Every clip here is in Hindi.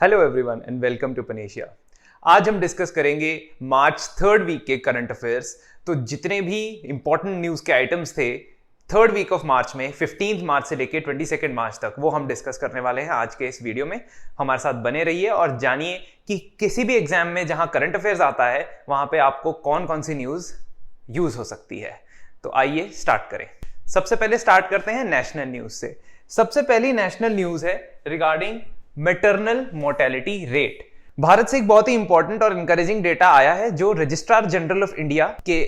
Hello everyone and welcome to Panacea. आज हम डिस्कस करेंगे मार्च थर्ड वीक के करंट अफेयर्स। तो जितने भी इंपॉर्टेंट न्यूज़ के आइटम्स थे थर्ड वीक ऑफ मार्च में 15 मार्च से लेके 22 मार्च तक, वो हम डिस्कस करने वाले हैं आज के इस वीडियो में। हमारे साथ बने रहिए और जानिए कि किसी भी एग्जाम में जहां करंट अफेयर्स आता है वहां पे आपको कौन कौन सी न्यूज़ यूज हो सकती है। तो आइए स्टार्ट करें। सबसे पहले स्टार्ट करते हैं नेशनल न्यूज़ से। सबसे पहली नेशनल न्यूज़ है regarding maternal mortality rate. Bharat से एक बहुत ही इंपॉर्टेंट और इंकरेजिंग डेटा आया है जो रजिस्ट्रार जनरल ऑफ इंडिया के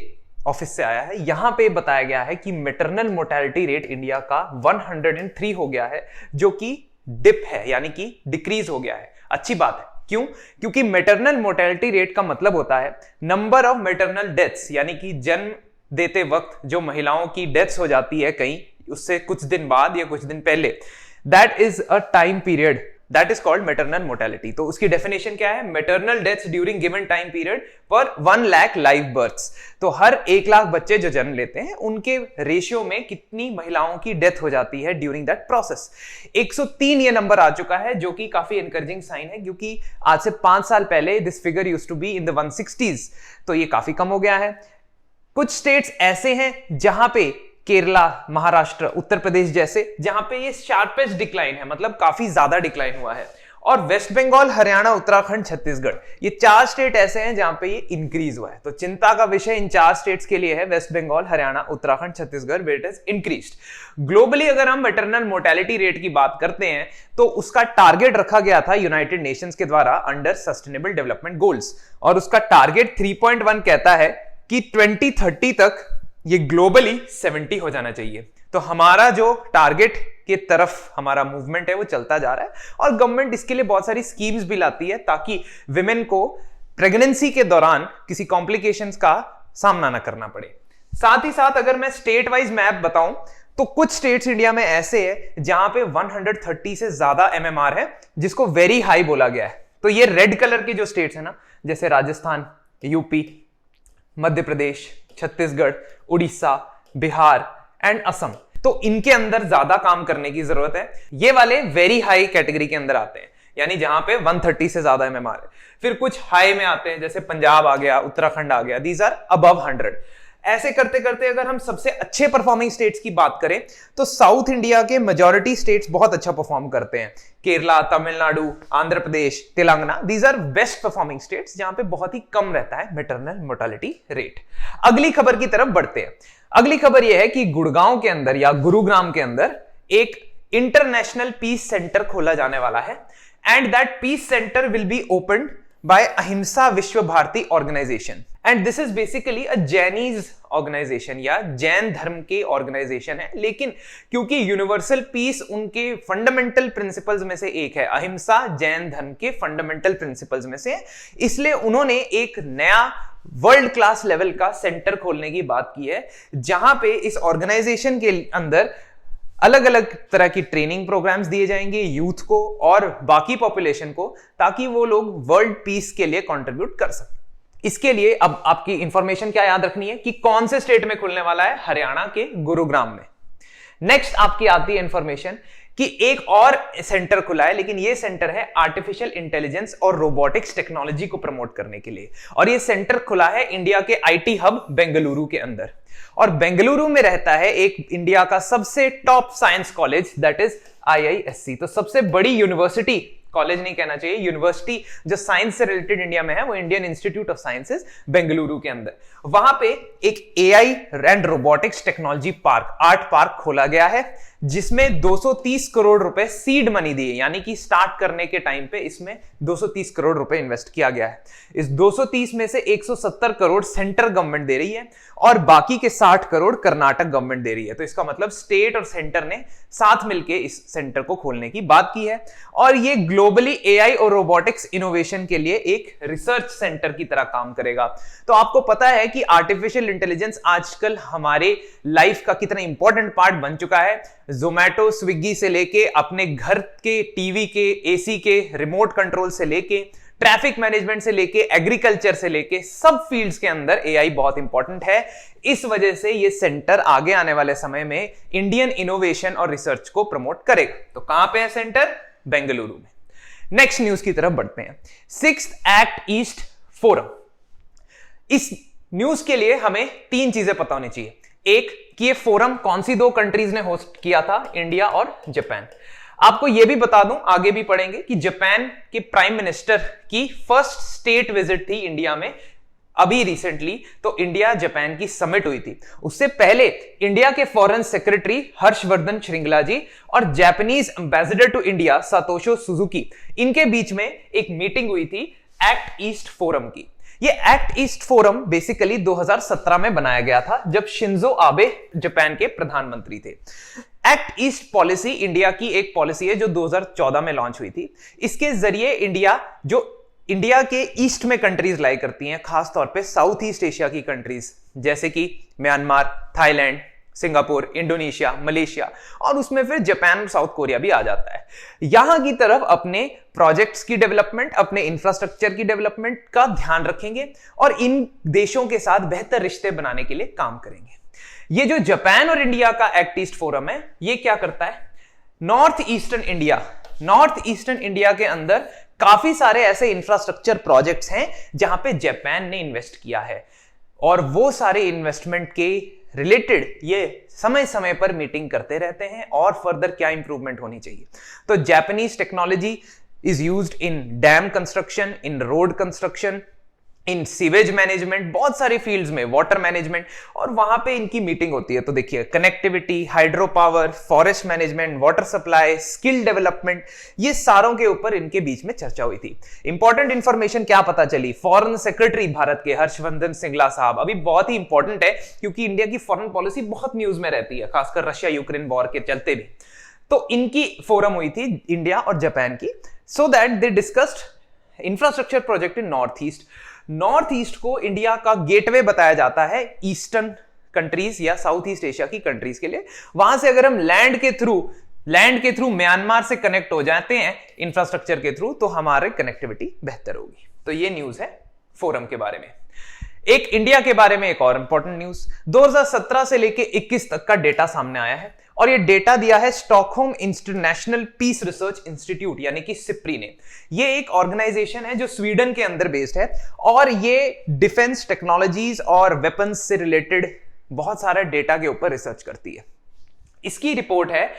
ऑफिस से आया है। यहां पे बताया गया है कि मैटरनल मोर्टेलिटी रेट इंडिया का 103 हो गया है, जो कि डिप है, यानी कि डिक्रीज हो गया है। अच्छी बात है। क्यों? क्योंकि मैटरनल मोर्टेलिटी रेट का मतलब होता है नंबर ऑफ मैटरनल डेथ्स, यानी कि जन्म देते वक्त जो महिलाओं की डेथ्स हो जाती है कहीं, उससे कुछ दिन बाद या कुछ दिन पहले, that is a time period that is called maternal mortality. तो उसकी डेफिनेशन क्या है? Maternal deaths during given time period पर 1 लाख लाइव बर्थ्स। तो हर 1 लाख बच्चे जो जन्म लेते हैं उनके रेशियो में कितनी महिलाओं की डेथ हो जाती है ड्यूरिंग दैट प्रोसेस। 103 ये नंबर आ चुका है, जो कि काफी एनकरेजिंग साइन है, क्योंकि आज से 5 साल पहले this figure used to be in the 160s। तो ये काफी कम हो गया है। कुछ स्टेट्स ऐसे हैं जहां पे केरला, महाराष्ट्र, उत्तर प्रदेश जैसे, जहां पे ये शार्पेस्ट डिक्लाइन है, मतलब काफी ज्यादा डिक्लाइन हुआ है। और वेस्ट बंगाल, हरियाणा, उत्तराखंड, छत्तीसगढ़, ये 4 स्टेट ऐसे हैं जहां पे ये इंक्रीज हुआ है। तो चिंता का विषय इन 4 स्टेट्स के लिए है, West Bengal, Haryana, Uttarakhand, Chhattisgarh, weight is increased. Globally अगर हम मैटरनल मोर्टेलिटी रेट की बात करते हैं तो उसका टारगेट रखा गया था यूनाइटेड नेशंस के द्वारा अंडर सस्टेनेबल डेवलपमेंट गोल्स, और उसका टारगेट 3.1 कहता है कि 2030 तक ये ग्लोबली 70 हो जाना चाहिए। तो हमारा जो टारगेट के तरफ हमारा मूवमेंट है वो चलता जा रहा है, और गवर्नमेंट इसके लिए बहुत सारी स्कीम्स भी लाती है ताकि विमेन को प्रेगनेंसी के दौरान किसी कॉम्प्लिकेशंस का सामना ना करना पड़े। साथ ही साथ अगर मैं स्टेट वाइज मैप बताऊं तो कुछ स्टेट्स इंडिया में ऐसे है जहां पे 130 से ज्यादा MMR है, जिसको वेरी हाई बोला गया है। तो ये रेड कलर की जो स्टेट्स है ना, जैसे राजस्थान, यूपी, मध्य प्रदेश, छत्तीसगढ़, उड़ीसा, बिहार एंड असम, तो इनके अंदर ज्यादा काम करने की जरूरत है। ये वाले वेरी हाई कैटेगरी के अंदर आते हैं, यानी जहां पे 130 से ज्यादा MMR है। फिर कुछ हाई में आते हैं, जैसे पंजाब आ गया, उत्तराखंड आ गया, दीज आर अबव 100। ऐसे करते करते अगर हम सबसे अच्छे परफॉर्मिंग स्टेट्स की बात करें तो साउथ इंडिया के मेजॉरिटी स्टेट्स बहुत अच्छा परफॉर्म करते हैं। Kerala, Tamil Nadu, Andhra Pradesh, Telangana, these are best performing states जहां पे बहुत ही कम रहता है मैटरनल मोर्टेलिटी रेट। अगली खबर की तरफ बढ़ते हैं। अगली खबर यह है कि गुड़गांव के अंदर या गुरुग्राम के अंदर एक इंटरनेशनल पीस सेंटर खोला जाने वाला है, and that peace centre will be opened by Ahimsa Vishwa Bharati organisation, and this is basically a Jainese organisation या जैन धर्म के ऑर्गेनाइजेशन है। लेकिन क्योंकि यूनिवर्सल पीस उनके फंडामेंटल प्रिंसिपल्स में से एक है, अहिंसा जैन धर्म के फंडामेंटल प्रिंसिपल्स में से, इसलिए उन्होंने एक नया वर्ल्ड क्लास लेवल का सेंटर खोलने की बात की है, जहां पे इस ऑर्गेनाइजेशन के अंदर अलग अलग तरह की ट्रेनिंग प्रोग्राम्स दिए जाएंगे यूथ को और बाकी पॉपुलेशन को, ताकि वो लोग वर्ल्ड पीस के लिए कंट्रीब्यूट कर सकें। इसके लिए अब आपकी इंफॉर्मेशन क्या याद रखनी है कि कौन से स्टेट में खुलने वाला है? हरियाणा के गुरुग्राम में। नेक्स्ट आपकी आती है इंफॉर्मेशन कि एक और सेंटर खुला है, लेकिन ये सेंटर है आर्टिफिशियल इंटेलिजेंस और रोबोटिक्स टेक्नोलॉजी को प्रमोट करने के लिए, और ये सेंटर खुला है इंडिया के IT हब बेंगलुरु के अंदर। और बेंगलुरु में रहता है एक इंडिया का सबसे top science college, that is IISc। तो सबसे बड़ी यूनिवर्सिटी, कॉलेज नहीं कहना चाहिए, यूनिवर्सिटी जो साइंस से रिलेटेड इंडिया में है वो Indian institute of sciences Bengaluru के अंदर। वहां पे एक AI and robotics technology park, art park खोला गया है, जिसमें 230 करोड़ रुपए सीड मनी दिए, यानी कि स्टार्ट करने के टाइम पे इसमें 230 करोड़ रुपए इन्वेस्ट किया गया है। इस 230 में से 170 करोड़ सेंट्रल गवर्नमेंट दे रही है और बाकी के 60 करोड़ कर्नाटक गवर्नमेंट दे रही है। तो इसका मतलब स्टेट और सेंटर ने साथ मिलकर इस सेंटर को खोलने की बात की है, और ये ग्लोबली AI और रोबोटिक्स इनोवेशन के लिए एक रिसर्च सेंटर की तरह काम करेगा। तो आपको पता है कि आर्टिफिशियल इंटेलिजेंस आजकल हमारे लाइफ का कितना इंपॉर्टेंट पार्ट बन चुका है। जोमैटो, स्विगी से लेके अपने घर के टीवी के, AC के रिमोट कंट्रोल से लेके, ट्रैफिक मैनेजमेंट से लेके, एग्रीकल्चर से लेके, सब फील्ड्स के अंदर AI बहुत इंपॉर्टेंट है। इस वजह से ये सेंटर आगे आने वाले समय में इंडियन इनोवेशन और रिसर्च को प्रमोट करेगा। तो कहां पे है सेंटर? बेंगलुरु में। नेक्स्ट न्यूज की तरफ बढ़ते हैं। 6th act east forum. इस न्यूज के लिए हमें 3 चीजें पता होनी चाहिए। एक कि ये फोरम कौन सी 2 कंट्रीज ने होस्ट किया था, इंडिया और जापान। आपको यह भी बता दूं, आगे भी पढ़ेंगे, कि जापान के प्राइम मिनिस्टर की फर्स्ट स्टेट विजिट थी इंडिया में अभी रिसेंटली। तो इंडिया जापान की समिट हुई थी। उससे पहले इंडिया के फॉरेन सेक्रेटरी हर्षवर्धन श्रृंगला जी और Japanese ambassador to India Satoshi Suzuki, इनके बीच में एक मीटिंग हुई थी एक्ट ईस्ट फोरम की। ये एक्ट ईस्ट फोरम बेसिकली 2017 में बनाया गया था, जब शिंजो आबे जापान के प्रधानमंत्री थे। एक्ट ईस्ट पॉलिसी इंडिया की एक पॉलिसी है जो 2014 में लॉन्च हुई थी। इसके जरिए इंडिया के ईस्ट में कंट्रीज लाई करती हैं, खासतौर पे साउथ ईस्ट एशिया की कंट्रीज जैसे कि Myanmar, Thailand, Singapore, Indonesia, Malaysia, और उसमें फिर जापान और साउथ कोरिया भी आ जाता है। यहां की तरफ अपने प्रोजेक्ट्स की डेवलपमेंट, अपने इंफ्रास्ट्रक्चर की डेवलपमेंट का ध्यान रखेंगे और इन देशों के साथ बेहतर रिश्ते बनाने के लिए काम करेंगे। ये जो जापान और इंडिया का एक्ट ईस्ट फोरम है, ये क्या करता है, नॉर्थ ईस्टर्न इंडिया के अंदर काफी सारे ऐसे इंफ्रास्ट्रक्चर प्रोजेक्ट्स हैं जहां पे जापान ने इन्वेस्ट किया है, और वो सारे इन्वेस्टमेंट के रिलेटेड ये समय समय पर मीटिंग करते रहते हैं और फर्दर क्या इंप्रूवमेंट होनी चाहिए। तो Japanese technology is used in dam construction, in road construction, in sewage management, बहुत सारे फील्ड्स में, वाटर मैनेजमेंट, और वहां पे इनकी मीटिंग होती है। तो देखिए, connectivity, hydro power, forest management, water supply, skill development, ये सारों के ऊपर इनके बीच में चर्चा हुई थी। इंपॉर्टेंट इंफॉर्मेशन क्या पता चली, फॉरेन सेक्रेटरी भारत के हर्षवर्धन श्रृंगला साहब अभी बहुत ही इंपॉर्टेंट है, क्योंकि इंडिया की फॉरेन पॉलिसी बहुत न्यूज में रहती है, खासकर रशिया यूक्रेन वॉर के चलते भी। तो इनकी फोरम हुई थी इंडिया और जापान की, so that they discussed infrastructure project in north east को इंडिया का गेटवे बताया जाता है ईस्टर्न कंट्रीज या साउथ ईस्ट एशिया की कंट्रीज के लिए। वहां से अगर हम लैंड के थ्रू म्यांमार से कनेक्ट हो जाते हैं इंफ्रास्ट्रक्चर के थ्रू, तो हमारी कनेक्टिविटी बेहतर होगी। तो ये न्यूज है फोरम के बारे में। एक इंडिया के बारे में एक और इंपॉर्टेंट न्यूज, 2017 से लेके 21 तक का डेटा सामने आया है, और ये डेटा दिया है Stockholm International Peace Research Institute यानी कि सिप्री ने। ये एक ऑर्गेनाइजेशन है जो स्वीडन के अंदर बेस्ड है, और ये डिफेंस टेक्नोलॉजीज और वेपन्स से रिलेटेड बहुत सारा डेटा के ऊपर रिसर्च करती है। इसकी रिपोर्ट है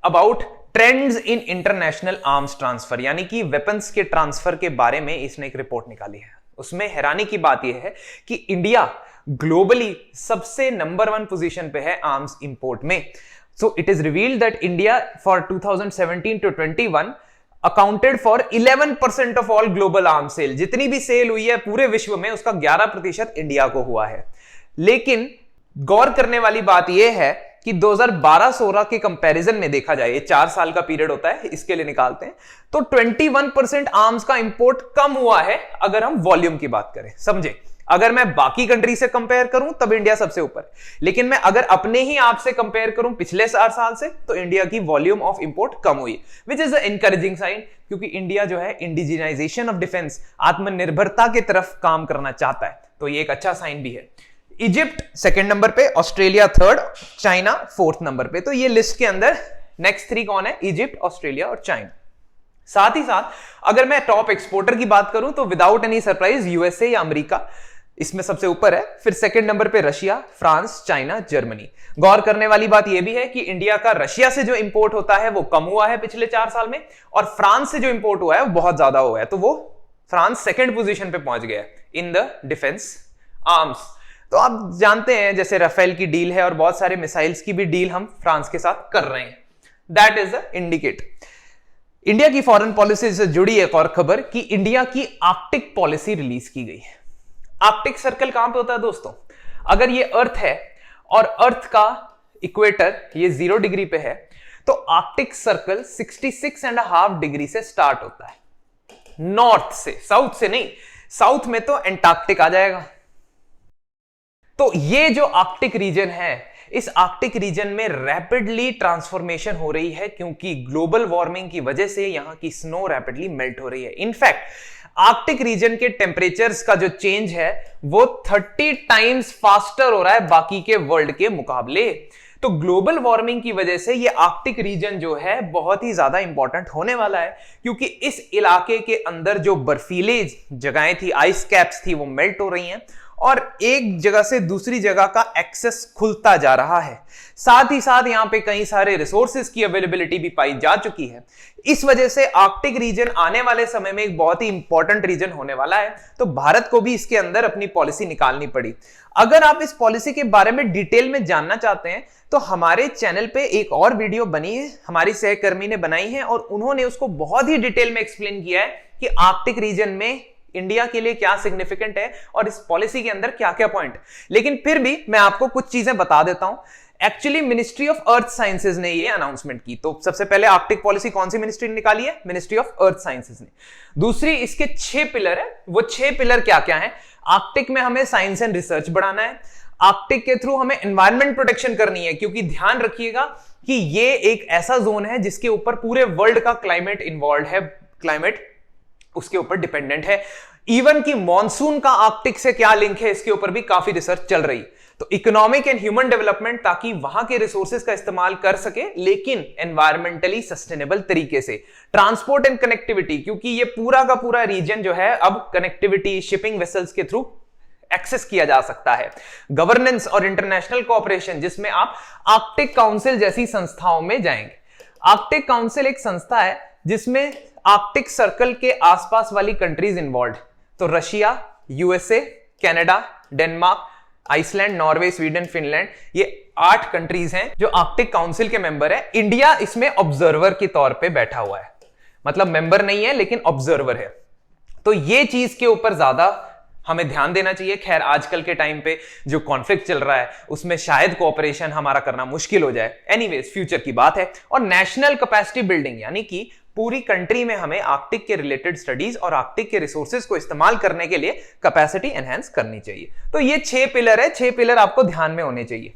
about trends in international arms transfer, यानी कि वेपन्स के ट्रांसफर के बारे में इसने एक रिपोर्ट निकाली है। उसमें हैरानी की बात यह है कि इंडिया ग्लोबली सबसे नंबर 1 पोजीशन पे है आर्म्स इंपोर्ट में। So it is revealed that India for 2017 to 21 accounted for 11% of all global arms sale। जितनी भी सेल हुई है पूरे विश्व में, उसका 11% इंडिया को हुआ है। लेकिन गौर करने वाली बात यह है कि 2012-16 के कंपैरिजन में देखा जाए, ये 4 साल का पीरियड होता है, इसके लिए निकालते हैं, तो 21% आर्म्स का इंपोर्ट कम हुआ है अगर हम वॉल्यूम की बात करें। समझे, अगर मैं बाकी कंट्री से कंपेयर करूं तब इंडिया सबसे ऊपर, लेकिन मैं अगर अपने ही आप से कंपेयर करूं पिछले 4 साल से, तो इंडिया की वॉल्यूम ऑफ इंपोर्ट कम हुई, which is a encouraging sign, क्योंकि इंडिया जो है इंडिजिनाइजेशन ऑफ डिफेंस, आत्मनिर्भरता की तरफ काम करना चाहता है। तो ये एक अच्छा साइन भी है। इजिप्ट 2nd नंबर पे, Australia 3rd, China 4th number पे। तो ये लिस्ट के अंदर नेक्स्ट 3 कौन है, इजिप्ट, ऑस्ट्रेलिया और चाइना। साथ ही साथ अगर मैं टॉप एक्सपोर्टर की बात करूं तो विदाउट एनी सरप्राइज यूएसए या अमेरिका इसमें सबसे ऊपर है, फिर 2nd नंबर पे रशिया, फ्रांस, चाइना, जर्मनी। गौर करने वाली बात यह भी है कि इंडिया का रशिया से जो इंपोर्ट होता है वो कम हुआ है पिछले 4 साल में, और फ्रांस से जो इंपोर्ट हुआ है वो बहुत ज्यादा हुआ है। तो वो फ्रांस 2nd पोजीशन पे पहुंच गया इन द डिफेंस आर्म्स। तो आप जानते हैं जैसे राफेल की डील है और बहुत सारे मिसाइल्स की भी डील हम फ्रांस के साथ कर रहे हैं। That is indicate. इंडिया की फॉरेन पॉलिसी से जुड़ी एक और खबर कि इंडिया की आर्कटिक पॉलिसी रिलीज की गई है। आर्कटिक सर्कल कहां पे होता है दोस्तों, अगर ये अर्थ है और अर्थ का इक्वेटर ये 0 डिग्री पे है, तो आर्कटिक सर्कल 66.5 डिग्री से स्टार्ट होता है, नॉर्थ से, साउथ से नहीं। साउथ में तो एंटार्क्टिक आ जाएगा। तो ये जो आर्कटिक रीजन है, इस आर्कटिक रीजन में रैपिडली ट्रांसफॉर्मेशन हो रही है, क्योंकि ग्लोबल वार्मिंग की वजह से यहां की स्नो रैपिडली मेल्ट हो रही है। इनफैक्ट आर्कटिक रीजन के टेम्परेचर्स का जो चेंज है वो 30 टाइम्स फास्टर हो रहा है बाकी के वर्ल्ड के मुकाबले। तो ग्लोबल वार्मिंग की वजह से ये आर्कटिक रीजन जो है बहुत ही ज्यादा इंपॉर्टेंट होने वाला है, क्योंकि इस इलाके के अंदर जो बर्फीले जगहें थी, आइस कैप्स थी, वो मेल्ट हो रही हैं और एक जगह से दूसरी जगह का एक्सेस खुलता जा रहा है। साथ ही साथ यहां पे कई सारे रिसोर्सेज की अवेलेबिलिटी भी पाई जा चुकी है। इस वजह से आर्कटिक रीजन आने वाले समय में एक बहुत ही इंपॉर्टेंट रीजन होने वाला है। तो भारत को भी इसके अंदर अपनी पॉलिसी निकालनी पड़ी। अगर आप इस पॉलिसी के बारे में डिटेल में जानना चाहते हैं तो हमारे चैनल पे एक और वीडियो बनी है, हमारी सहकर्मी ने बनाई है और उन्होंने उसको बहुत ही डिटेल में एक्सप्लेन किया है कि आर्कटिक रीजन में इंडिया के लिए क्या सिग्निफिकेंट है और इस पॉलिसी के अंदर क्या क्या पॉइंट। लेकिन फिर भी मैं आपको कुछ चीजें बता देता हूं। Actually ministry of earth sciences ने ये अनाउंसमेंट की। तो सबसे पहले आर्कटिक पॉलिसी कौन सी मिनिस्ट्री ने निकाली है? मिनिस्ट्री ऑफ अर्थ साइंसेज ने। दूसरी, इसके 6 पिलर है। वो 6 पिलर क्या क्या है? आर्कटिक में हमें साइंस एंड रिसर्च बढ़ाना है, आर्कटिक के थ्रू हमें एनवायरमेंट प्रोटेक्शन करनी है, क्योंकि ध्यान रखिएगा कि ये एक ऐसा जोन है जिसके ऊपर पूरे वर्ल्ड का क्लाइमेट इन्वॉल्व है, क्लाइमेट उसके ऊपर डिपेंडेंट है। इवन कि मॉनसून का आर्कटिक से क्या लिंक है, इसके ऊपर भी काफी रिसर्च चल रही। तो इकोनॉमिक एंड ह्यूमन डेवलपमेंट, ताकि वहां के रिसोर्सेज का इस्तेमाल कर सके लेकिन एनवायरमेंटली सस्टेनेबल तरीके से। ट्रांसपोर्ट एंड कनेक्टिविटी, क्योंकि ये पूरा का पूरा रीजन जो है अब कनेक्टिविटी, शिपिंग वेसल्स के थ्रू एक्सेस किया जा सकता है। गवर्नेंस और इंटरनेशनल कोऑपरेशन, जिसमें आप आर्कटिक काउंसिल जैसी संस्थाओं में जाएंगे। आर्कटिक काउंसिल एक संस्था है जिसमें आर्कटिक सर्कल के आसपास वाली कंट्रीज इन्वॉल्व। तो Russia, USA, Canada, Denmark, Iceland, Norway, Sweden, Finland, ये 8 कंट्रीज हैं जो आर्कटिक काउंसिल के मेंबर है। इंडिया इसमें ऑब्जर्वर के तौर पे बैठा हुआ है, मतलब मेंबर नहीं है लेकिन ऑब्जर्वर है। तो ये चीज के ऊपर ज्यादा हमें ध्यान देना चाहिए। खैर, आजकल के टाइम पे जो कॉन्फ्लिक्ट चल रहा है उसमें शायद कोऑपरेशन हमारा करना मुश्किल हो जाए। एनीवेज, फ्यूचर की बात है। और नेशनल कैपेसिटी बिल्डिंग, यानी कि पूरी कंट्री में हमें आर्कटिक के रिलेटेड स्टडीज और आर्कटिक के रिसोर्सेज को इस्तेमाल करने के लिए कैपेसिटी एनहांस करनी चाहिए। तो ये 6 पिलर है, 6 पिलर आपको ध्यान में होने चाहिए।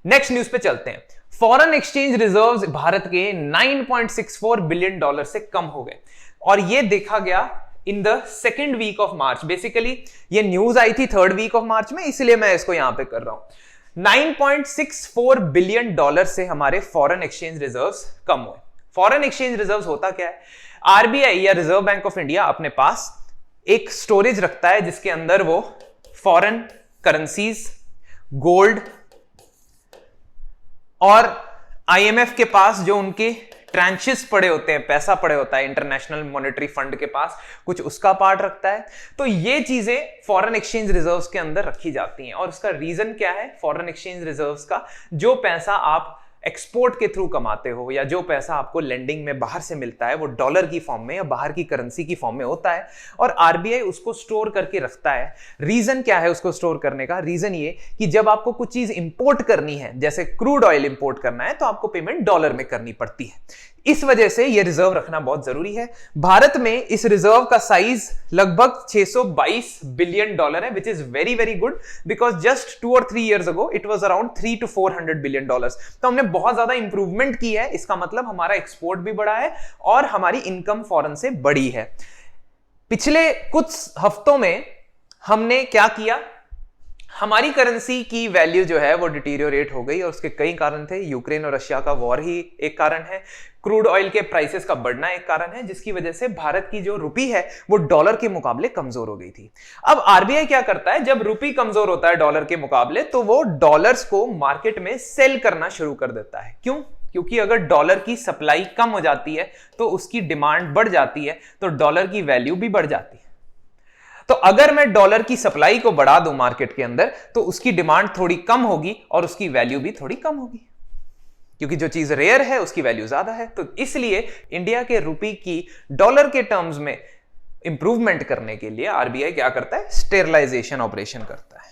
नेक्स्ट न्यूज पे चलते हैं। फॉरेन एक्सचेंज रिजर्व्स भारत के $9.64 बिलियन से कम हो गए और ये देखा गया in the second week of March. Basically ये न्यूज आई थी 3rd वीक ऑफ मार्च में, इसलिए मैं इसको यहां पे कर रहा हूं। $9.64 बिलियन से हमारे फॉरेन एक्सचेंज रिजर्व्स कम हुए। फॉरेन एक्सचेंज रिजर्व्स होता क्या है? आरबीआई या रिजर्व बैंक ऑफ इंडिया अपने पास एक स्टोरेज रखता है जिसके अंदर वो फॉरेन करेंसीज, गोल्ड और आईएमएफ के पास जो उनके ट्रांचेस पड़े होते हैं, पैसा पड़े होता है, इंटरनेशनल मॉनेटरी फंड के पास कुछ उसका पार्ट रखता है। तो ये चीजें फॉरेन एक्सचेंज रिजर्व्स के अंदर रखी जाती हैं। और उसका रीजन क्या है? फॉरेन एक्सचेंज रिजर्व्स का जो पैसा आप एक्सपोर्ट के थ्रू कमाते हो या जो पैसा आपको लेंडिंग में बाहर से मिलता है वो डॉलर की फॉर्म में या बाहर की करेंसी की फॉर्म में होता है और आरबीआई उसको स्टोर करके रखता है। रीजन क्या है उसको स्टोर करने का? रीजन ये कि जब आपको कुछ चीज इंपोर्ट करनी है, जैसे क्रूड ऑयल इंपोर्ट करना है, तो आपको पेमेंट डॉलर में करनी पड़ती है। इस वजह से यह रिजर्व रखना बहुत जरूरी है। भारत में इस रिजर्व का साइज लगभग $622 बिलियन है, which is very very good, because just 2 और 3 years ago it was around $300 to $400 billion. तो हमने बहुत ज्यादा इंप्रूवमेंट की है। इसका मतलब हमारा एक्सपोर्ट भी बढ़ा है और हमारी इनकम फॉरेन से बढ़ी है। पिछले कुछ हफ्तों में हमने क्या किया? हमारी करेंसी की वैल्यू जो है वो डिटीरियोरेट हो गई और उसके कई कारण थे। यूक्रेन और रशिया का वॉर ही एक कारण है, क्रूड ऑयल के प्राइसेस का बढ़ना एक कारण है, जिसकी वजह से भारत की जो रुपी है वो डॉलर के मुकाबले कमजोर हो गई थी। अब आरबीआई क्या करता है? जब रुपी कमजोर होता है डॉलर के मुकाबले तो वो डॉलर्स को मार्केट में सेल करना शुरू कर देता है। क्यों? क्योंकि अगर डॉलर की सप्लाई कम हो जाती है तो उसकी डिमांड बढ़ जाती है, तो डॉलर की वैल्यू भी बढ़ जाती है। तो अगर मैं डॉलर की सप्लाई को बढ़ा दूं मार्केट के अंदर तो उसकी डिमांड थोड़ी कम होगी और उसकी वैल्यू भी थोड़ी कम होगी, क्योंकि जो चीज रेयर है उसकी वैल्यू ज्यादा है। तो इसलिए इंडिया के रुपी की डॉलर के टर्म्स में इंप्रूवमेंट करने के लिए आरबीआई क्या करता है? स्टेरलाइजेशन ऑपरेशन करता है।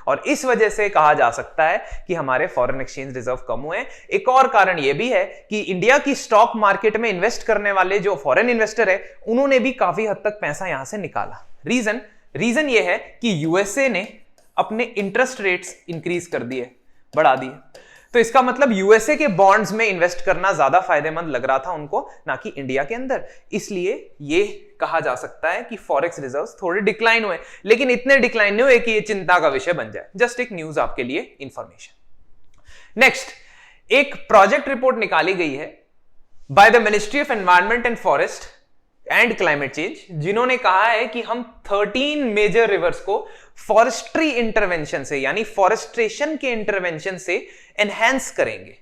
और इस वजह से कहा जा सकता है कि हमारे फॉरेन एक्सचेंज रिजर्व कम हुए। एक और कारण यह भी है कि इंडिया की स्टॉक मार्केट में इन्वेस्ट करने वाले जो फॉरेन इन्वेस्टर है उन्होंने भी काफी हद तक पैसा यहां से निकाला। रीजन यह है कि यूएसए ने अपने इंटरेस्ट रेट्स इंक्रीज कर दिए, बढ़ा दिए। तो इसका मतलब यूएसए के बॉन्ड्स में इन्वेस्ट करना ज्यादा फायदेमंद लग रहा था उनको, ना कि इंडिया के अंदर। इसलिए यह कहा जा सकता है कि फॉरेक्स रिजर्व्स थोड़े डिक्लाइन हुए, लेकिन इतने डिक्लाइन नहीं हुए कि यह चिंता का विषय बन जाए। जस्ट एक न्यूज आपके लिए इंफॉर्मेशन। नेक्स्ट, एक प्रोजेक्ट रिपोर्ट निकाली गई है by the ministry of environment and forest and climate change, जिन्होंने कहा है कि हम 13 मेजर रिवर्स को फॉरेस्ट्री इंटरवेंशन से यानी फॉरेस्ट्रेशन के इंटरवेंशन से एनहांस करेंगे।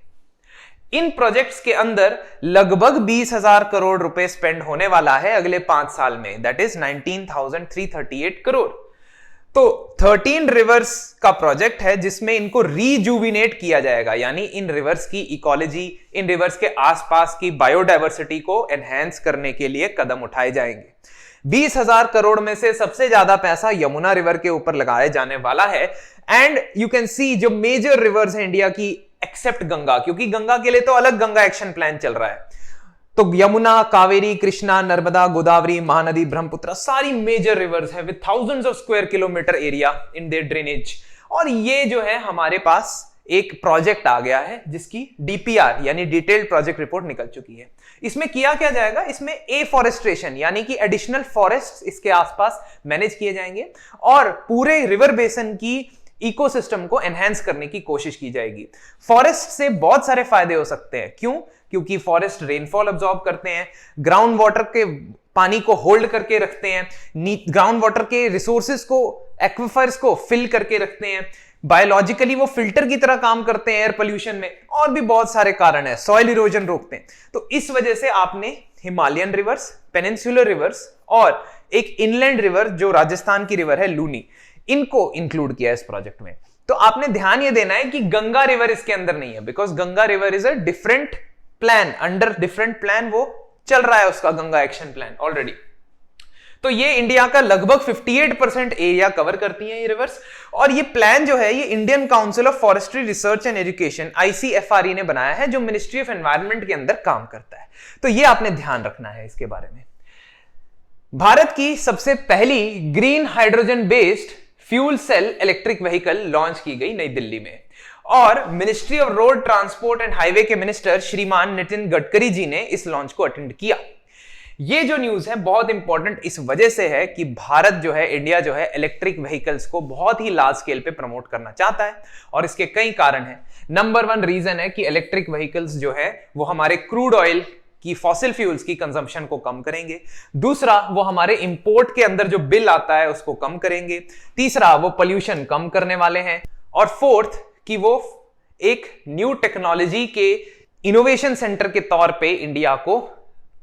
इन प्रोजेक्ट्स के अंदर लगभग 20,000 करोड़ रुपए स्पेंड होने वाला है अगले 5 साल में, दैट इज 19,338 करोड़। तो 13 रिवर्स का प्रोजेक्ट है जिसमें इनको रीजुविनेट किया जाएगा, यानी इन रिवर्स की इकोलॉजी, इन रिवर्स के आसपास की बायोडायवर्सिटी को एनहांस करने के लिए कदम उठाए जाएंगे। 20,000 करोड़ में से सबसे ज्यादा पैसा यमुना रिवर के ऊपर लगाया जाने वाला है। एंड यू कैन सी जो मेजर रिवर्स है इंडिया की एक्सेप्ट गंगा, क्योंकि गंगा के लिए तो अलग गंगा एक्शन प्लान चल रहा है, तो यमुना, कावेरी, कृष्णा, नर्मदा, गोदावरी, महानदी, ब्रह्मपुत्र सारी मेजर रिवर्स हैं with thousands of square kilometre area in their drainage. और ये जो है हमारे पास एक प्रोजेक्ट आ गया है जिसकी डीपीआर यानी डिटेल्ड प्रोजेक्ट रिपोर्ट निकल चुकी है। इसमें किया क्या जाएगा, इसमें एफॉरेस्ट्रेशन यानी कि एडिशनल फॉरेस्ट इसके आसपास मैनेज किए जाएंगे और पूरे रिवर बेसन की इकोसिस्टम को एनहांस करने की कोशिश की जाएगी। फॉरेस्ट से बहुत सारे फायदे हो सकते हैं। क्यों? क्योंकि फॉरेस्ट रेनफॉल अब्सॉर्ब करते हैं, ग्राउंड वाटर के पानी को होल्ड करके रखते हैं, ग्राउंड वाटर के रिसोर्सेज को, एक्विफर्स को फिल करके रखते हैं, बायोलॉजिकली वो फिल्टर की तरह काम करते हैं एयर पोल्यूशन में, और भी बहुत सारे कारण है, सॉइल इरोजन रोकते हैं। तो इस वजह से आपने हिमालयन रिवर्स, पेनिनसुलर रिवर्स और एक इनलैंड रिवर जो राजस्थान की रिवर है लूनी, इनको इंक्लूड किया इस प्रोजेक्ट में। तो आपने ध्यान ये देना है कि गंगा रिवर इसके अंदर नहीं है, because Ganga river is a different plan, under different plan वो चल रहा है उसका गंगा एक्शन प्लान ऑलरेडी। तो ये इंडिया का लगभग 58% एरिया कवर करती हैं ये रिवर्स। और ये प्लान जो है ये Indian council of forestry research and education ICFRE ने बनाया है, जो मिनिस्ट्री ऑफ एनवायरनमेंट के अंदर काम करता है। तो ये आपने ध्यान रखना है इसके बारे में। भारत की सबसे पहली green hydrogen based fuel cell electric vehicle launch की गई नई दिल्ली में, और ministry of road transport and highway के मिनिस्टर श्रीमान नितिन गडकरी जी ने इस लॉन्च को अटेंड किया। ये जो न्यूज है बहुत इंपॉर्टेंट इस वजह से है कि भारत जो है, इंडिया जो है, इलेक्ट्रिक व्हीकल्स को बहुत ही लार्ज स्केल पे प्रमोट करना चाहता है, और इसके कई कारण हैं। नंबर 1 रीजन है कि इलेक्ट्रिक व्हीकल्स जो है वो हमारे क्रूड ऑयल की, फॉसिल फ्यूल्स की कंजम्पशन को कम करेंगे। दूसरा, वो हमारे इंपोर्ट के अंदर जो बिल आता है उसको कम करेंगे। तीसरा, वो पोल्यूशन कम करने वाले हैं। और फोर्थ, कि वो एक न्यू टेक्नोलॉजी के इनोवेशन सेंटर के तौर पे इंडिया को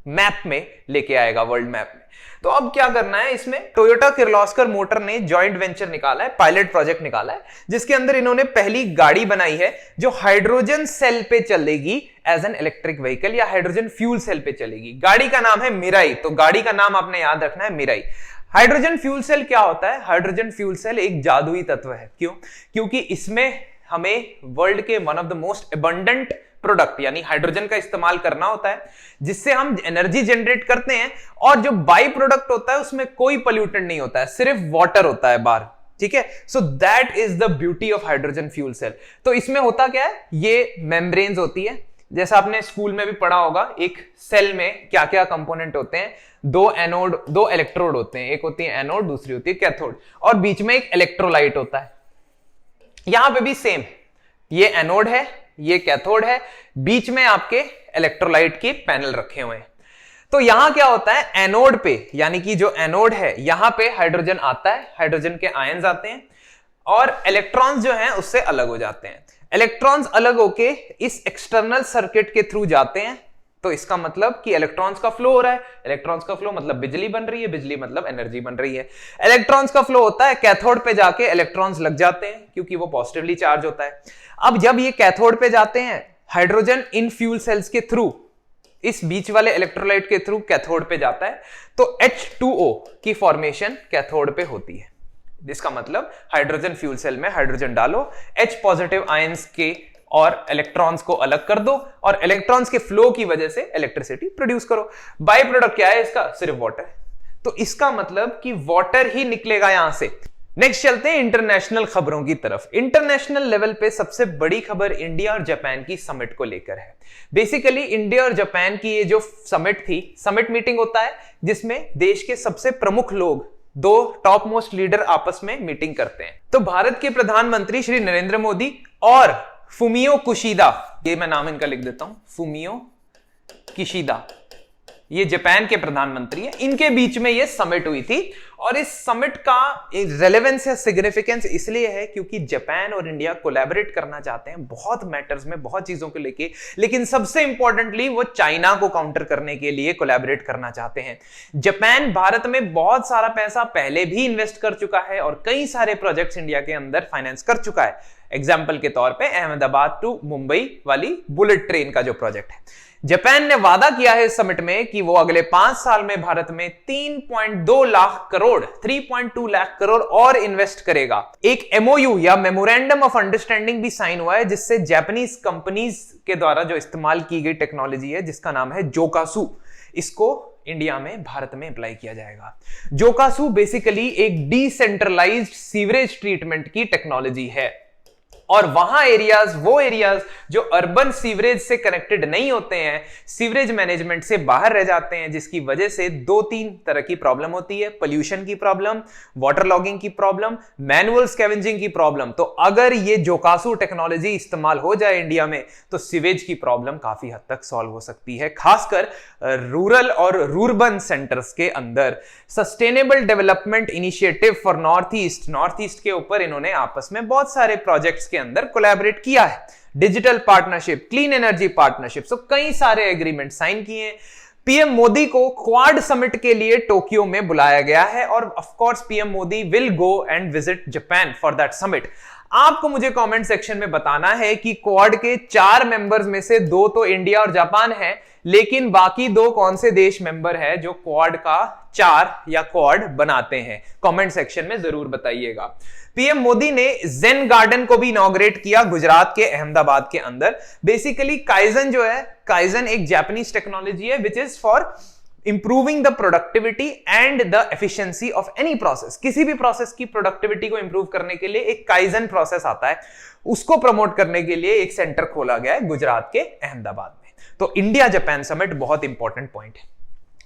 मैप में लेके आएगा, वर्ल्ड मैप में। तो अब क्या करना है, इसमें टोयोटा किर्लोस्कर मोटर ने जॉइंट वेंचर निकाला है, पायलट प्रोजेक्ट निकाला है, जिसके अंदर इन्होंने पहली गाड़ी बनाई है जो हाइड्रोजन सेल पे चलेगी एज एन इलेक्ट्रिक व्हीकल, या हाइड्रोजन फ्यूल सेल पे चलेगी। गाड़ी का नाम है मिराई। तो गाड़ी का नाम आपने याद रखना है, मिराई। हाइड्रोजन फ्यूल सेल क्या होता है? हाइड्रोजन फ्यूल सेल एक जादुई तत्व है। क्यों? क्योंकि इसमें हमें वर्ल्ड के one of the most abundant product यानी हाइड्रोजन का इस्तेमाल करना होता है, जिससे हम एनर्जी जनरेट करते हैं, और जो बाई प्रोडक्ट होता है उसमें कोई पोल्यूटेंट नहीं होता है, सिर्फ वाटर होता है बाहर। ठीक है, so that is the beauty of hydrogen fuel cell. तो इसमें होता क्या है, ये मेम्ब्रेन्स होती है, जैसा आपने स्कूल में भी पढ़ा होगा, एक सेल में क्या क्या कंपोनेंट होते हैं, 2 एनोड 2 इलेक्ट्रोड होते हैं, एक होती है एनोड, दूसरी होती है कैथोड, और बीच में एक इलेक्ट्रोलाइट होता है। यहां पे भी सेम, ये एनोड है, ये कैथोड है, बीच में आपके इलेक्ट्रोलाइट के पैनल रखे हुए हैं। तो यहां क्या होता है, एनोड पे यानी कि जो एनोड है यहां पे हाइड्रोजन आता है, हाइड्रोजन के आयंस आते हैं, और इलेक्ट्रॉन्स जो हैं उससे अलग हो जाते हैं। इलेक्ट्रॉन्स अलग होके इस एक्सटर्नल सर्किट के थ्रू जाते हैं। तो इसका मतलब कि इलेक्ट्रॉन्स का फ्लो हो रहा है, इलेक्ट्रॉन्स का फ्लो मतलब बिजली बन रही है, बिजली मतलब एनर्जी बन रही है। इलेक्ट्रॉन्स का फ्लो होता है, कैथोड पे जाके इलेक्ट्रॉन्स लग जाते हैं क्योंकि वो पॉजिटिवली चार्ज होता है। अब जब ये कैथोड पे जाते हैं, हाइड्रोजन इन फ्यूल सेल्स के थ्रू, इस बीच वाले इलेक्ट्रोलाइट के थ्रू कैथोड पे जाता है, तो H2O की फॉर्मेशन कैथोड पे होती है। जिसका मतलब हाइड्रोजन फ्यूल सेल में हाइड्रोजन डालो, H पॉजिटिव आयंस के और इलेक्ट्रॉन्स को अलग कर दो, और इलेक्ट्रॉन्स के फ्लो की वजह से इलेक्ट्रिसिटी प्रोड्यूस करो। बाय प्रोडक्ट क्या है इसका? सिर्फ वाटर। तो इसका मतलब कि वाटर ही निकलेगा यहां से। नेक्स्ट चलते हैं इंटरनेशनल खबरों की तरफ। इंटरनेशनल लेवल पे सबसे बड़ी खबर इंडिया और जापान की समिट को लेकर है। बेसिकली इंडिया और जापान की ये जो समिट थी, समिट मीटिंग होता है जिसमें देश के सबसे प्रमुख लोग, 2 टॉप मोस्ट लीडर आपस में मीटिंग करते हैं। तो भारत के प्रधानमंत्री श्री नरेंद्र मोदी और फुमियो कुशिदा, ये मैं नाम इनका लिख देता हूं, फुमियो किशिदा, ये जापान के प्रधानमंत्री हैं, इनके बीच में ये समिट हुई थी। और इस समिट का रेलेवेंस या सिग्निफिकेंस इसलिए है क्योंकि जापान और इंडिया कोलैबोरेट करना चाहते हैं बहुत मैटर्स में, बहुत चीजों को लेके, लेकिन सबसे इंपॉर्टेंटली वो चाइना को काउंटर करने के लिए कोलैबोरेट करना चाहते हैं। जापान भारत में बहुत सारा पैसा पहले भी इन्वेस्ट कर चुका है और कई सारे प्रोजेक्ट्स इंडिया के अंदर फाइनेंस कर चुका है। एग्जाम्पल के तौर पर अहमदाबाद टू मुंबई वाली बुलेट ट्रेन का जो प्रोजेक्ट है, जापान ने वादा किया है इस समिट में कि वो अगले 5 साल में भारत में 3.2 लाख करोड़ 3.2 लाख करोड़ और इन्वेस्ट करेगा। एक एमओयू या मेमोरेंडम ऑफ अंडरस्टैंडिंग भी साइन हुआ है जिससे जापानीज कंपनीज के द्वारा जो इस्तेमाल की गई टेक्नोलॉजी है जिसका नाम है जोकासू, इसको इंडिया में भारत में अप्लाई किया जाएगा। जोकासू बेसिकली एक डिसेंट्रलाइज्ड सीवरेज ट्रीटमेंट की टेक्नोलॉजी है और वहां वो एरियाज जो अर्बन सीवरेज से कनेक्टेड नहीं होते हैं, सीवरेज मैनेजमेंट से बाहर रह जाते हैं, जिसकी वजह से 2-3 तरह की प्रॉब्लम होती है, पोल्यूशन की प्रॉब्लम, वाटर लॉगिंग की प्रॉब्लम, मैनुअल स्कैवेंजिंग की प्रॉब्लम। तो अगर ये जोकासू टेक्नोलॉजी इस्तेमाल हो जाए इंडिया में तो सीवेज की प्रॉब्लम काफी हद तक सॉल्व हो सकती है, खासकर रूरल और रूरबन सेंटर्स के अंदर। Sustainable development initiative for north east के ऊपर इन्होंने आपस में बहुत सारे प्रोजेक्ट्स के अंदर कोलैबोरेट किया है। Digital partnership, clean energy partnership, so कई सारे एग्रीमेंट साइन किए। पीएम मोदी को क्वाड समिट के लिए टोक्यो में बुलाया गया है और of course PM Modi will go and visit Japan for that summit. आपको मुझे कमेंट सेक्शन में बताना है कि क्वाड के 4 मेंबर्स में से 2 तो इंडिया और जापान है, लेकिन बाकी 2 कौन से देश मेंबर है जो क्वाड का 4 या क्वाड बनाते हैं? कमेंट सेक्शन में जरूर बताइएगा। पीएम मोदी ने जेन गार्डन को भी इनॉग्रेट किया गुजरात के अहमदाबाद के अंदर। बेसिकली काइजन जो है, काइजन एक जापानीज टेक्नोलॉजी है which is for improving the productivity and the efficiency of any process. किसी भी प्रोसेस की प्रोडक्टिविटी को इंप्रूव करने के लिए एक काइजन प्रोसेस आता है, उसको प्रमोट करने के लिए एक सेंटर खोला गया है गुजरात के अहमदाबाद में। तो इंडिया जापान समिट बहुत इंपॉर्टेंट पॉइंट है।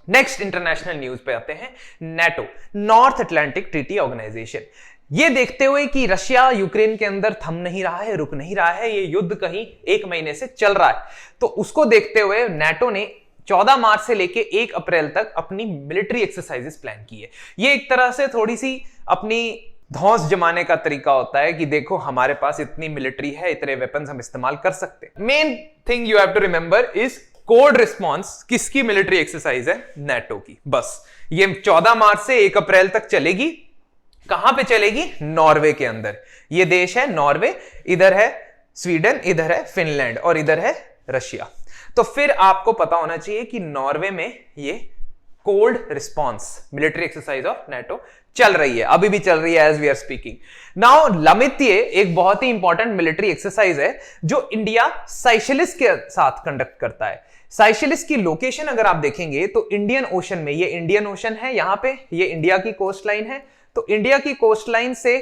नेक्स्ट इंटरनेशनल न्यूज पे आते हैं। NATO, North Atlantic Treaty Organisation. ये देखते हुए कि रशिया यूक्रेन के अंदर थम नहीं रहा है, रुक नहीं रहा है, ये युद्ध कहीं 1 महीने से चल रहा है, तो उसको देखते हुए नेटो ने 14 मार्च से लेके 1 अप्रैल तक अपनी मिलिट्री एक्सरसाइजेस प्लान की है। ये एक तरह से थोड़ी सी अपनी धौंस जमाने का तरीका होता है कि देखो हमारे पास इतनी मिलिट्री है, इतने वेपन्स हम इस्तेमाल कर सकते हैं। Main thing you have to remember is code response. किसकी मिलिट्री एक्सरसाइज है? नेटो की। बस ये 14 मार्च से 1 अप्रैल तक चलेगी। कहां पे चलेगी? नॉर्वे के अंदर। ये देश है नॉर्वे, इधर है स्वीडन, इधर है फिनलैंड और इधर है रशिया। तो फिर आपको पता होना चाहिए कि नॉर्वे में ये cold response military exercise of NATO चल रही है, अभी भी चल रही है as we are speaking now. लमित्ये एक बहुत ही इंपॉर्टेंट मिलिट्री एक्सरसाइज है जो इंडिया साइशेलिस के साथ कंडक्ट करता है। साइशेलिस की लोकेशन अगर आप देखेंगे तो इंडियन ओशन में, ये इंडियन ओशन है, यहां पे ये इंडिया की कोस्ट लाइन है। तो इंडिया की कोस्ट लाइन से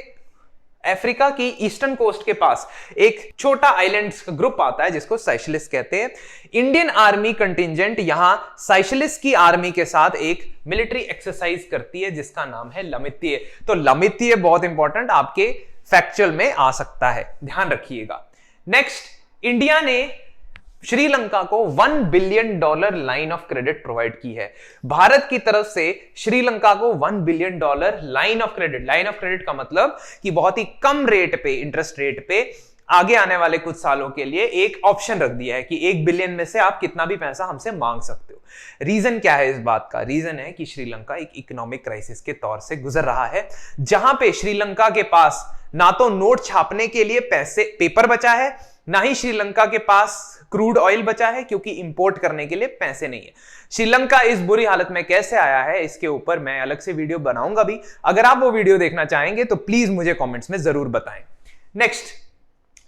अफ्रीका की ईस्टर्न कोस्ट के पास एक छोटा आइलैंड्स का ग्रुप आता है जिसको साइशेलिस कहते हैं। इंडियन आर्मी कंटिंजेंट यहां साइशेलिस की आर्मी के साथ एक मिलिट्री एक्सरसाइज करती है जिसका नाम है लमित्ये। तो लमित्ये बहुत इंपॉर्टेंट आपके फैक्चुअल में आ सकता है, ध्यान रखिएगा। नेक्स्ट, इंडिया ने श्रीलंका को $1 billion line of credit provide की है। भारत की तरफ से श्रीलंका को $1 billion line of credit. Line of credit का मतलब कि बहुत ही कम रेट पे, इंटरेस्ट रेट पे आगे आने वाले कुछ सालों के लिए एक ऑप्शन रख दिया है कि 1 बिलियन में से आप कितना भी पैसा हमसे मांग सकते हो। रीजन क्या है इस बात का? रीजन है कि श्रीलंका एक इकोनॉमिक क्राइसिस के तौर से गुजर रहा है, जहां पे श्रीलंका के पास ना तो नोट छापने के लिए पेपर बचा है, ना ही श्रीलंका के पास क्रूड ऑयल बचा है क्योंकि इंपोर्ट करने के लिए पैसे नहीं है। श्रीलंका इस बुरी हालत में कैसे आया है इसके ऊपर मैं अलग से वीडियो बनाऊंगा भी। अगर आप वो वीडियो देखना चाहेंगे तो प्लीज मुझे कमेंट्स में जरूर बताएं। नेक्स्ट,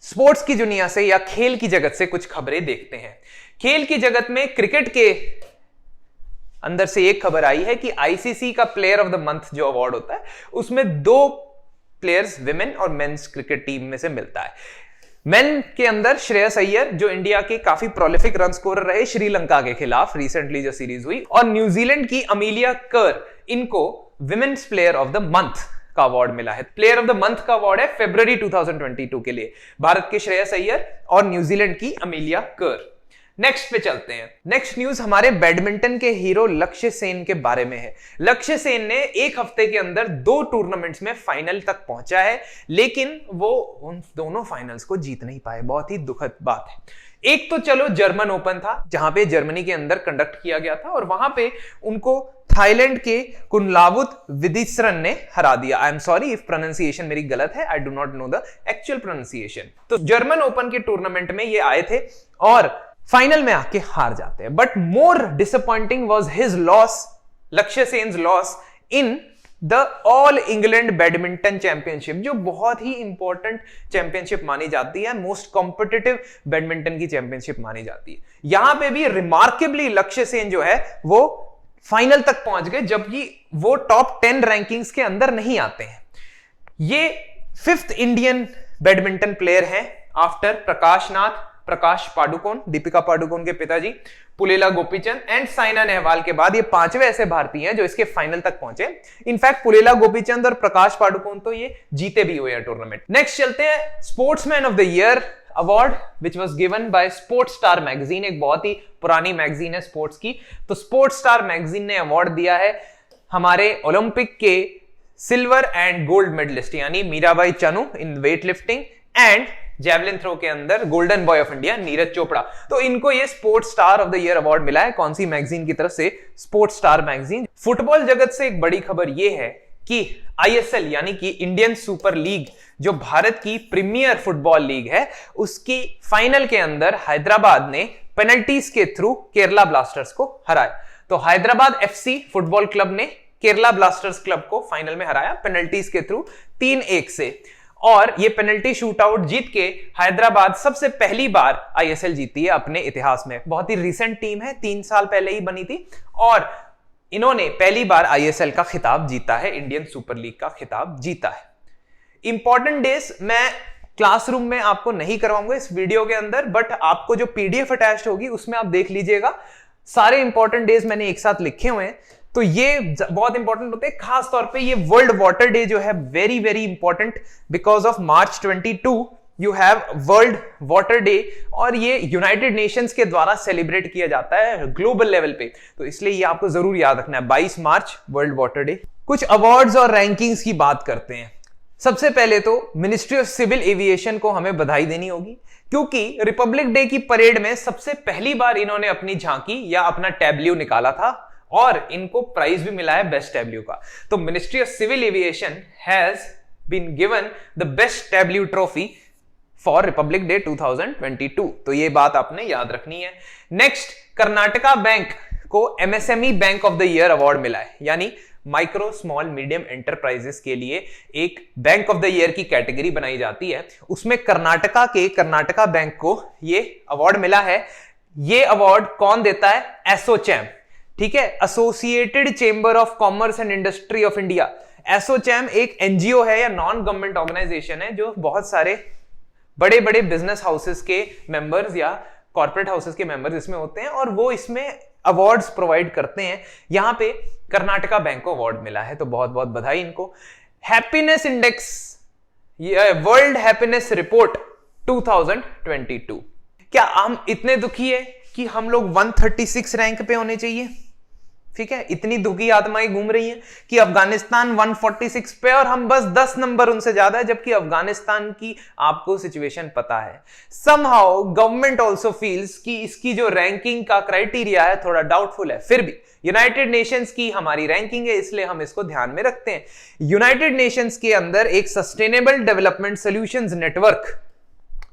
स्पोर्ट्स की दुनिया से या खेल की जगत से कुछ खबरें देखते हैं। खेल की जगत में क्रिकेट के अंदर से एक खबर आई है कि आईसीसी का प्लेयर ऑफ द मंथ जो अवार्ड होता है उसमें 2 प्लेयर्स विमेन और मेंस क्रिकेट टीम में से मिलता है। मेन के अंदर श्रेयस अय्यर जो इंडिया के काफी प्रोलिफिक रन स्कोरर रहे श्रीलंका के खिलाफ रिसेंटली जो सीरीज हुई, और न्यूजीलैंड की अमीलिया कर, इनको women's player of the month का अवार्ड मिला है। प्लेयर ऑफ द मंथ का अवार्ड है फरवरी 2022 के लिए, भारत के श्रेयस अय्यर और न्यूजीलैंड की अमेलिया कर। नेक्स्ट पे चलते हैं। नेक्स्ट न्यूज हमारे बैडमिंटन के हीरो लक्ष्य सेन के बारे में है। लक्ष्य सेन ने एक हफ्ते के अंदर 2 टूर्नामेंट्स में फाइनल तक पहुंचा है, लेकिन वो उन दोनों फाइनल्स को जीत नहीं पाए। बहुत ही दुखद बात है। एक तो चलो जर्मन ओपन था, जहां पे जर्मनी के अंदर कंडक्ट किया गया था और वहां पे उनको थाईलैंड के कुनलावुत विदिसरन ने हरा दिया। I am sorry if pronunciation मेरी गलत है, I do not know the actual pronunciation. तो जर्मन ओपन के टूर्नामेंट में ये आए थे और फाइनल में आके हार जाते हैं। But more disappointing was his loss, Lakshya Sen's loss in the All England badminton championship, जो बहुत ही इंपॉर्टेंट चैंपियनशिप मानी जाती है, मोस्ट कॉम्पिटिटिव बैडमिंटन की चैंपियनशिप मानी जाती है। यहां पे भी रिमार्केबली लक्ष्य सेन जो है वो फाइनल तक पहुंच गए, जबकि वो टॉप 10 रैंकिंग्स के अंदर नहीं आते हैं। ये 5th इंडियन बैडमिंटन प्लेयर हैं आफ्टर प्रकाश नाथ, प्रकाश पाडुकोन, दीपिका पाडुकोन के पिताजी, पुलेला गोपीचंद एंड साइना नेहवाल के बाद ये 5वें ऐसे भारतीय हैं जो इसके फाइनल तक पहुंचे। इनफैक्ट पुलेला गोपीचंद और प्रकाश पाडुकोन तो ये जीते भी हुए हैं टूर्नामेंट। नेक्स्ट चलते हैं sportsman of the year award which was given by sports star magazine. एक बहुत ही पुरानी मैगजीन है स्पोर्ट्स की। तो स्पोर्ट्स स्टार मैगजीन ने अवार्ड दिया है हमारे ओलंपिक के सिल्वर एंड गोल्ड मेडलिस्ट यानी Mirabai Chanu in weight lifting and javelin throw के अंदर golden boy of India Neeraj Chopra. तो इनको ये sports star of the year award मिला है। कौन सी मैगजीन की तरफ से? Sports star magazine. फुटबॉल जगत से एक बड़ी खबर यह है कि आईएसएल यानी कि इंडियन सुपर लीग, जो भारत की प्रीमियर फुटबॉल लीग है, उसकी फाइनल के अंदर हैदराबाद ने पेनल्टीज के थ्रू केरला ब्लास्टर्स को हराया। तो हैदराबाद एफसी फुटबॉल क्लब ने केरला ब्लास्टर्स क्लब को फाइनल में हराया पेनल्टीज के थ्रू 3-1 से। और ये पेनल्टी शूटआउट जीत के हैदराबाद सबसे पहली बार आईएसएल जीती है अपने इतिहास में। बहुत ही रिसेंट टीम है, 3 साल पहले ही बनी थी और इन्होंने पहली बार आईएसएल का खिताब जीता है, इंडियन सुपर लीग का खिताब जीता है। इंपॉर्टेंट डेज मैं क्लासरूम में आपको नहीं करवाऊंगा इस वीडियो के अंदर, बट आपको जो पीडीएफ अटैच्ड होगी उसमें आप देख लीजिएगा। सारे इंपॉर्टेंट डेज मैंने एक साथ लिखे हुए हैं, तो ये बहुत इंपॉर्टेंट होते हैं। खास तौर पे ये वर्ल्ड वाटर डे जो है very very important, because of March 22 you have world water day और ये यूनाइटेड नेशंस के द्वारा सेलिब्रेट किया जाता है ग्लोबल लेवल पे, तो इसलिए ये आपको जरूर याद रखना है। 22 मार्च वर्ल्ड वाटर डे। कुछ अवार्ड्स और रैंकिंग्स की बात करते हैं। सबसे पहले तो मिनिस्ट्री ऑफ सिविल एविएशन को हमें बधाई देनी होगी, क्योंकि रिपब्लिक डे की परेड में सबसे पहली बार इन्होंने अपनी झांकी या अपना टैब्ल्यू निकाला था और इनको प्राइज भी मिला है बेस्ट टैब्ल्यू का। तो ministry of civil aviation has been given the best tableau trophy for Republic Day 2022। तो ये बात आपने याद रखनी है। नेक्स्ट, कर्नाटका बैंक को MSME bank of the year award मिला है, यानी माइक्रो स्मॉल मीडियम एंटरप्राइजेस के लिए एक बैंक ऑफ द ईयर की कैटेगरी बनाई जाती है, उसमें कर्नाटका बैंक को ये अवार्ड मिला है। ये अवार्ड कौन देता है? एसोचैम, ठीक है, associated chamber of commerce and industry of India. ASSOCHAM एक एनजीओ है या नॉन गवर्नमेंट ऑर्गेनाइजेशन है जो बहुत सारे बड़े बड़े बिजनेस हाउसेस के मेंबर्स या कॉर्पोरेट हाउसेस के मेंबर्स इसमें होते हैं और वो इसमें अवार्ड्स प्रोवाइड करते हैं। यहां पे कर्नाटका बैंक को अवार्ड मिला है, तो बहुत बहुत बधाई इनको। Happiness index, world happiness report 2022, क्या हम इतने दुखी है कि हम लोग 136 रैंक पे होने चाहिए? ठीक है, इतनी दुखी आत्माएं घूम रही हैं कि अफगानिस्तान 146 पे और हम बस 10 नंबर उनसे ज्यादा है, जबकि अफगानिस्तान की आपको सिचुएशन पता है। समहाउ गवर्नमेंट आल्सो फील्स कि इसकी जो रैंकिंग का क्राइटेरिया है थोड़ा डाउटफुल है। फिर भी यूनाइटेड नेशंस की हमारी रैंकिंग है, इसलिए हम इसको ध्यान में रखते हैं। यूनाइटेड नेशंस के अंदर एक सस्टेनेबल डेवलपमेंट सॉल्यूशंस नेटवर्क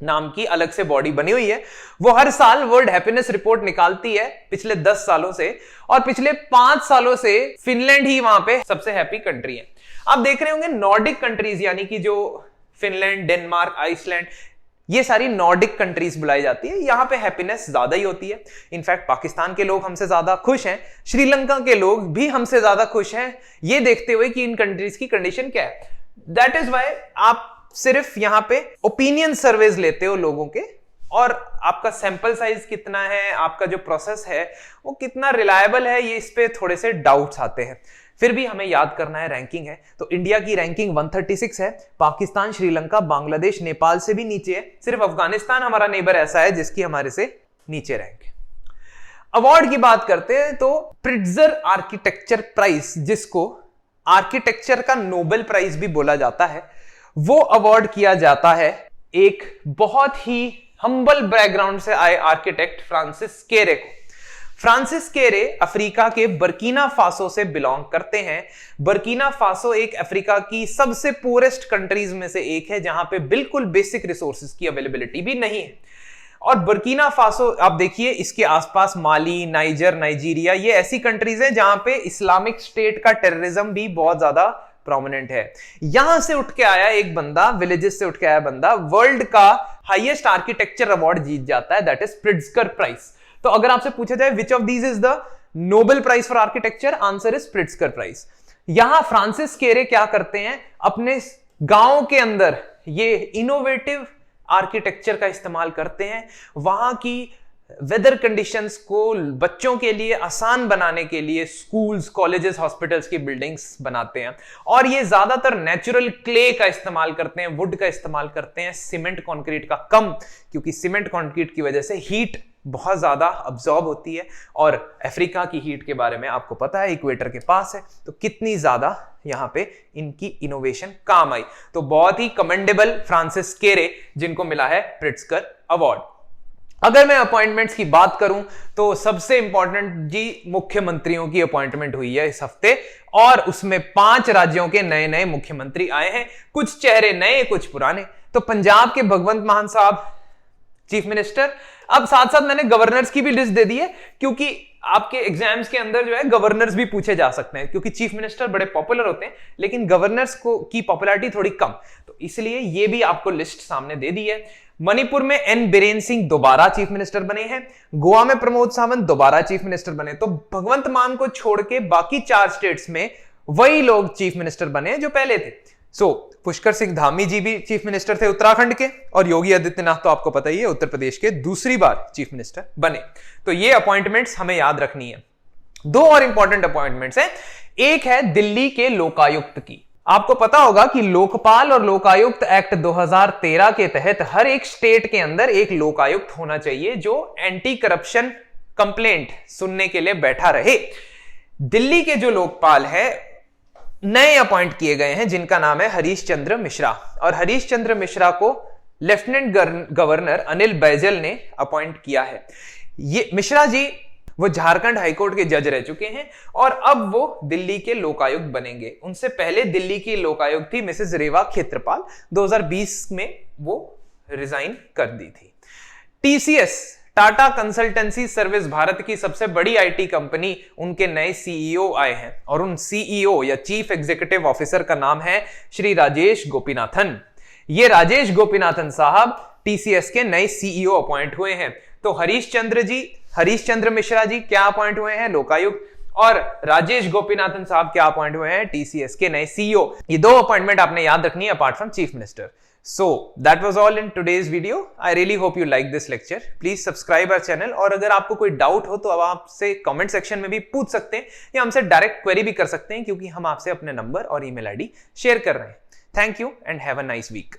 नाम की अलग से बॉडी बनी हुई है। वो हर साल वर्ल्ड हैप्पीनेस रिपोर्ट निकालती है पिछले 10 सालों से, और पिछले 5 सालों से फिनलैंड ही वहां पे सबसे हैप्पी कंट्री है। आप देख रहे होंगे नॉर्डिक कंट्रीज, यानी कि जो फिनलैंड, डेनमार्क, आइसलैंड, ये सारी नॉर्डिक कंट्रीज बुलाई जाती है। यहां पे हैप्पीनेस ज्यादा ही होती है। इनफैक्ट पाकिस्तान के लोग हमसे ज्यादा खुश हैं, श्रीलंका के लोग भी हमसे ज्यादा खुश हैं, ये देखते हुए कि इन कंट्रीज की कंडीशन क्या है। दैट इज वाई आप सिर्फ यहां पे ओपिनियन सर्वेज लेते हो लोगों के, और आपका सैंपल साइज कितना है, आपका जो प्रोसेस है वो कितना रिलायबल है, ये इस पे थोड़े से डाउट्स आते हैं। फिर भी हमें याद करना है रैंकिंग है, तो इंडिया की रैंकिंग 136 है। पाकिस्तान, श्रीलंका, बांग्लादेश, नेपाल से भी नीचे है। सिर्फ अफगानिस्तान हमारा नेबर ऐसा है जिसकी हमारे से नीचे रैंक है। अवार्ड की बात करते हैं तो प्रिट्जर आर्किटेक्चर प्राइज, जिसको आर्किटेक्चर का नोबेल प्राइज भी बोला जाता है, वो अवार्ड किया जाता है एक बहुत ही हम्बल बैकग्राउंड से आए आर्किटेक्ट फ्रांसिस केरे को। फ्रांसिस केरे अफ्रीका के बर्किना फासो से बिलोंग करते हैं। बर्किना फासो एक अफ्रीका की सबसे पुअरेस्ट कंट्रीज में से एक है, जहां पे बिल्कुल बेसिक रिसोर्सेज की अवेलेबिलिटी भी नहीं है। और बर्किना फासो आप देखिए, इसके आसपास माली, नाइजर, नाइजीरिया, ये ऐसी कंट्रीज हैं जहां पे इस्लामिक स्टेट का टेररिज्म भी बहुत ज्यादा प्रोमिनेंट है। यहां से उठ के आया एक बंदा, विलेजेस से उठ के आया बंदा, वर्ल्ड का हाईएस्ट आर्किटेक्चर अवार्ड जीत जाता है, दैट इज प्रिट्जकर प्राइज। तो अगर आपसे पूछा जाए which of these is the Nobel Prize for architecture, answer is Pritzker Prize. यहां फ्रांसिस केरे क्या करते हैं, अपने गांव के अंदर ये इनोवेटिव आर्किटेक्चर का इस्तेमाल करते हैं। वहां की वेदर कंडीशंस को बच्चों के लिए आसान बनाने के लिए स्कूल्स, कॉलेजेस, हॉस्पिटल्स की बिल्डिंग्स बनाते हैं। और ये ज्यादातर नेचुरल क्ले का इस्तेमाल करते हैं, वुड का इस्तेमाल करते हैं, सीमेंट कंक्रीट का कम, क्योंकि सीमेंट कंक्रीट की वजह से हीट बहुत ज्यादा अब्सॉर्ब होती है। और अफ्रीका की हीट के बारे में आपको पता है, इक्वेटर के पास है, तो कितनी ज्यादा यहां पे इनकी इनोवेशन काम आई। तो बहुत ही कमेंडेबल फ्रांसिस केरे, जिनको मिला है प्रिट्जकर अवार्ड। अगर मैं अपॉइंटमेंट्स की बात करूं तो सबसे इंपॉर्टेंट जी मुख्यमंत्रियों की अपॉइंटमेंट हुई है इस हफ्ते, और उसमें 5 राज्यों के नए नए मुख्यमंत्री आए हैं। कुछ चेहरे नए, कुछ पुराने। तो पंजाब के भगवंत मान साहब चीफ मिनिस्टर। अब साथ साथ मैंने गवर्नर्स की भी लिस्ट दे दी है, क्योंकि आपके एग्जाम्स के अंदर जो है गवर्नर्स भी पूछे जा सकते हैं, क्योंकि चीफ मिनिस्टर बड़े पॉपुलर होते हैं लेकिन गवर्नर्स को की पॉपुलैरिटी थोड़ी कम, तो इसलिए ये भी आपको लिस्ट सामने दे दी है। मणिपुर में एन बीरेन सिंह दोबारा चीफ मिनिस्टर बने हैं। गोवा में प्रमोद सावंत दोबारा चीफ मिनिस्टर बने। तो भगवंत मान को छोड़ के बाकी 4 स्टेट्स में वही लोग चीफ मिनिस्टर बने जो पहले थे। पुष्कर सिंह धामी जी भी चीफ मिनिस्टर थे उत्तराखंड के, और योगी आदित्यनाथ तो आपको पता ही है उत्तर प्रदेश के दूसरी बार चीफ मिनिस्टर बने। तो ये अपॉइंटमेंट्स हमें याद रखनी है। 2 और इंपॉर्टेंट अपॉइंटमेंट्स हैं। एक है दिल्ली के लोकायुक्त की। आपको पता होगा कि लोकपाल और लोकायुक्त एक्ट 2013 के तहत हर एक स्टेट के अंदर एक लोकायुक्त होना चाहिए जो एंटी करप्शन कंप्लेंट सुनने के लिए बैठा रहे। दिल्ली के जो लोकपाल है नए अपॉइंट किए गए हैं, जिनका नाम है हरीश चंद्र मिश्रा, और हरीश चंद्र मिश्रा को लेफ्टिनेंट गवर्नर अनिल बैजल ने अपॉइंट किया है। ये मिश्रा जी वो झारखंड हाईकोर्ट के जज रह चुके हैं और अब वो दिल्ली के लोकायुक्त बनेंगे। उनसे पहले दिल्ली की लोकायुक्त थी मिसेस रेवा खेत्रपाल, 2020 में वो रिजाइन कर दी थी। TCS, Tata consultancy service, Bharat की सबसे बड़ी आईटी कंपनी, उनके नए सीईओ आए हैं, और उन सीईओ या चीफ एग्जीक्यूटिव ऑफिसर का नाम है श्री राजेश गोपीनाथन। ये राजेश गोपीनाथन साहब टीसीएस के नए सीईओ अपॉइंट हुए हैं। तो हरीश चंद्र मिश्रा जी क्या अपॉइंट हुए हैं, लोकायुक्त, और राजेश गोपीनाथन साहब क्या अपॉइंट हुए हैं, टीसीएस के नए सीईओ। ये 2 अपॉइंटमेंट आपने याद रखनी है apart from chief minister. So that was all in today's video. I really hope you like this lecture. Please subscribe our channel, और अगर आपको कोई डाउट हो तो अब आपसे कमेंट सेक्शन में भी पूछ सकते हैं या हमसे डायरेक्ट क्वेरी भी कर सकते हैं, क्योंकि हम आपसे अपने नंबर और ईमेल आईडी शेयर कर रहे हैं। Thank you and have a nice week.